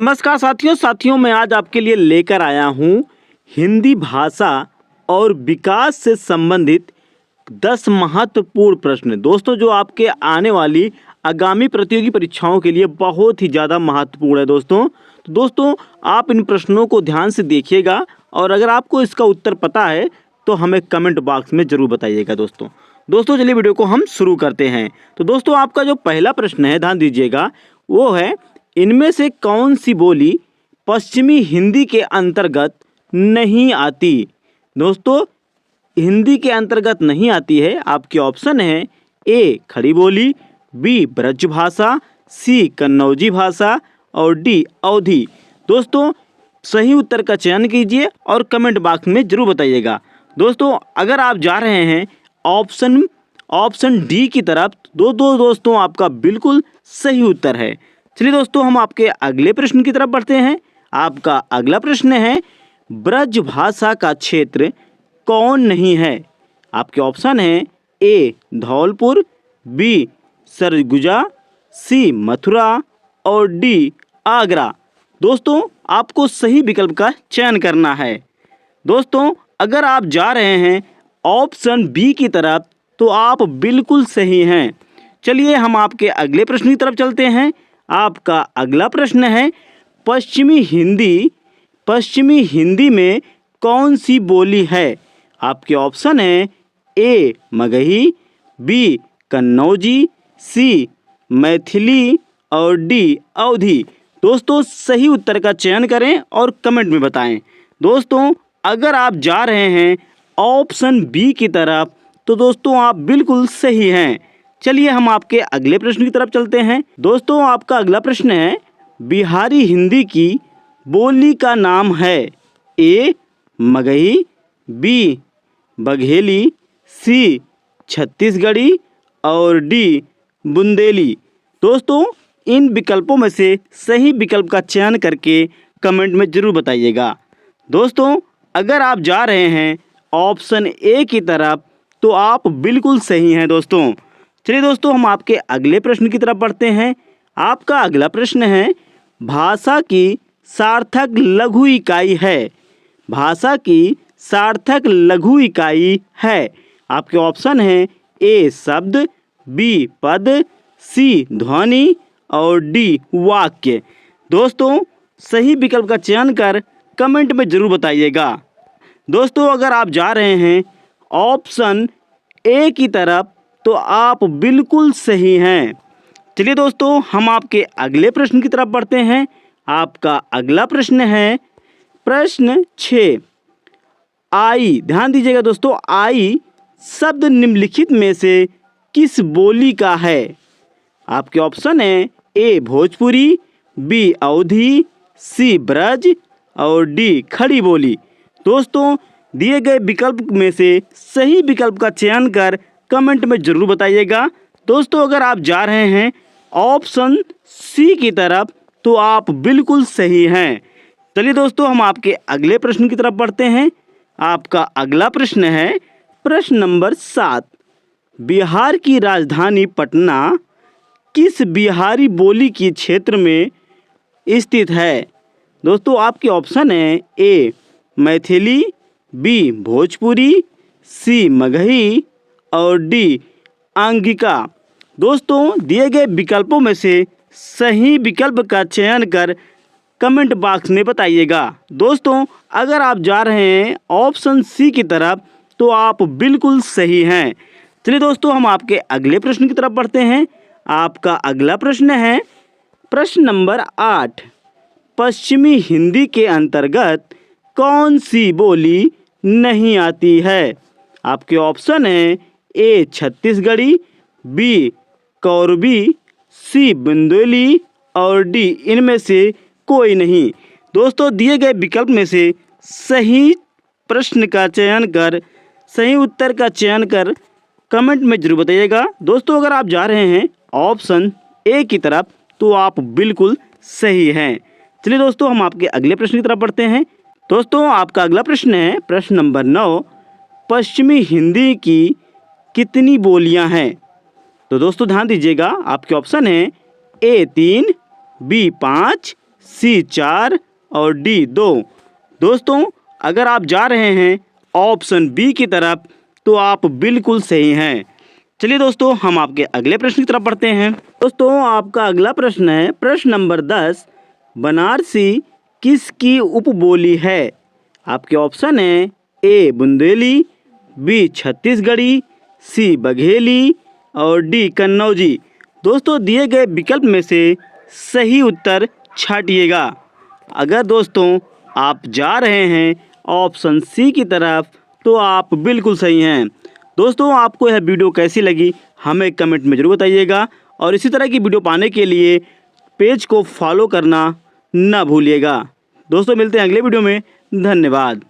नमस्कार साथियों मैं आज आपके लिए लेकर आया हूँ हिंदी भाषा और विकास से संबंधित 10 महत्वपूर्ण प्रश्न। दोस्तों जो आपके आने वाली आगामी प्रतियोगी परीक्षाओं के लिए बहुत ही ज़्यादा महत्वपूर्ण है। दोस्तों आप इन प्रश्नों को ध्यान से देखिएगा और अगर आपको इसका उत्तर पता है तो हमें कमेंट बॉक्स में ज़रूर बताइएगा। दोस्तों चलिए वीडियो को हम शुरू करते हैं। तो दोस्तों आपका जो पहला प्रश्न है, ध्यान दीजिएगा, वो है इनमें से कौन सी बोली पश्चिमी हिंदी के अंतर्गत नहीं आती। दोस्तों हिंदी के अंतर्गत नहीं आती है। आपके ऑप्शन है ए खड़ी बोली, बी ब्रज भाषा, सी कन्नौजी भाषा और डी अवधी। दोस्तों सही उत्तर का चयन कीजिए और कमेंट बॉक्स में जरूर बताइएगा। दोस्तों अगर आप जा रहे हैं ऑप्शन डी की तरफ, दोस्तों आपका बिल्कुल सही उत्तर है। चलिए दोस्तों हम आपके अगले प्रश्न की तरफ बढ़ते हैं। आपका अगला प्रश्न है ब्रज भाषा का क्षेत्र कौन नहीं है। आपके ऑप्शन है ए धौलपुर, बी सरगुजा, सी मथुरा और डी आगरा। दोस्तों आपको सही विकल्प का चयन करना है। दोस्तों अगर आप जा रहे हैं ऑप्शन बी की तरफ तो आप बिल्कुल सही हैं। चलिए हम आपके अगले प्रश्न की तरफ चलते हैं। आपका अगला प्रश्न है पश्चिमी हिंदी में कौन सी बोली है। आपके ऑप्शन है ए मगही, बी कन्नौजी, सी मैथिली और डी अवधी। दोस्तों सही उत्तर का चयन करें और कमेंट में बताएं। दोस्तों अगर आप जा रहे हैं ऑप्शन बी की तरफ तो दोस्तों आप बिल्कुल सही हैं। चलिए हम आपके अगले प्रश्न की तरफ चलते हैं। दोस्तों आपका अगला प्रश्न है बिहारी हिंदी की बोली का नाम है ए मगही, बी बघेली, सी छत्तीसगढ़ी और डी बुंदेली। दोस्तों इन विकल्पों में से सही विकल्प का चयन करके कमेंट में ज़रूर बताइएगा। दोस्तों अगर आप जा रहे हैं ऑप्शन ए की तरफ तो आप बिल्कुल सही हैं। चलिए दोस्तों हम आपके अगले प्रश्न की तरफ बढ़ते हैं। आपका अगला प्रश्न है भाषा की सार्थक लघु इकाई है। भाषा की सार्थक लघु इकाई है। आपके ऑप्शन हैं ए शब्द, बी पद, सी ध्वनि और डी वाक्य। दोस्तों सही विकल्प का चयन कर कमेंट में ज़रूर बताइएगा। दोस्तों अगर आप जा रहे हैं ऑप्शन ए की तरफ तो आप बिल्कुल सही हैं। चलिए दोस्तों हम आपके अगले प्रश्न की तरफ बढ़ते हैं। आपका अगला प्रश्न है प्रश्न 6 आई। ध्यान दीजिएगा दोस्तों, आई शब्द निम्नलिखित में से किस बोली का है। आपके ऑप्शन है ए भोजपुरी, बी अवधी, सी ब्रज और डी खड़ी बोली। दोस्तों दिए गए विकल्प में से सही विकल्प का चयन कर कमेंट में ज़रूर बताइएगा। दोस्तों अगर आप जा रहे हैं ऑप्शन सी की तरफ तो आप बिल्कुल सही हैं। चलिए दोस्तों हम आपके अगले प्रश्न की तरफ बढ़ते हैं। आपका अगला प्रश्न है प्रश्न नंबर 7 बिहार की राजधानी पटना किस बिहारी बोली के क्षेत्र में स्थित है। दोस्तों आपके ऑप्शन है ए मैथिली, बी भोजपुरी, सी मगही और डी आंगिका। दोस्तों दिए गए विकल्पों में से सही विकल्प का चयन कर कमेंट बॉक्स में बताइएगा। दोस्तों अगर आप जा रहे हैं ऑप्शन सी की तरफ तो आप बिल्कुल सही हैं। चलिए दोस्तों हम आपके अगले प्रश्न की तरफ बढ़ते हैं। आपका अगला प्रश्न है प्रश्न नंबर 8 पश्चिमी हिंदी के अंतर्गत कौन सी बोली नहीं आती है। आपके ऑप्शन है ए छत्तीसगढ़ी, बी कौरवी, सी बुंदेली और डी इनमें से कोई नहीं। दोस्तों दिए गए विकल्प में से सही प्रश्न का चयन कर सही उत्तर का चयन कर कमेंट में जरूर बताइएगा। दोस्तों अगर आप जा रहे हैं ऑप्शन ए की तरफ तो आप बिल्कुल सही हैं। चलिए दोस्तों हम आपके अगले प्रश्न की तरफ बढ़ते हैं। दोस्तों आपका अगला प्रश्न है प्रश्न नंबर 9 पश्चिमी हिंदी की कितनी बोलियां हैं। तो दोस्तों ध्यान दीजिएगा, आपके ऑप्शन है ए 3, बी 5, सी 4 और डी 2। दोस्तों अगर आप जा रहे हैं ऑप्शन बी की तरफ तो आप बिल्कुल सही हैं। चलिए दोस्तों हम आपके अगले प्रश्न की तरफ बढ़ते हैं। दोस्तों आपका अगला प्रश्न है प्रश्न नंबर 10, बनारसी किसकी उपबोली है? आपके ऑप्शन है ए बुंदेली, बी छत्तीसगढ़ी, सी बघेली और डी कन्नौजी। दोस्तों दिए गए विकल्प में से सही उत्तर छांटिएगा। अगर दोस्तों आप जा रहे हैं ऑप्शन सी की तरफ तो आप बिल्कुल सही हैं। दोस्तों आपको यह वीडियो कैसी लगी हमें कमेंट में ज़रूर बताइएगा और इसी तरह की वीडियो पाने के लिए पेज को फॉलो करना ना भूलिएगा। दोस्तों मिलते हैं अगले वीडियो में। धन्यवाद।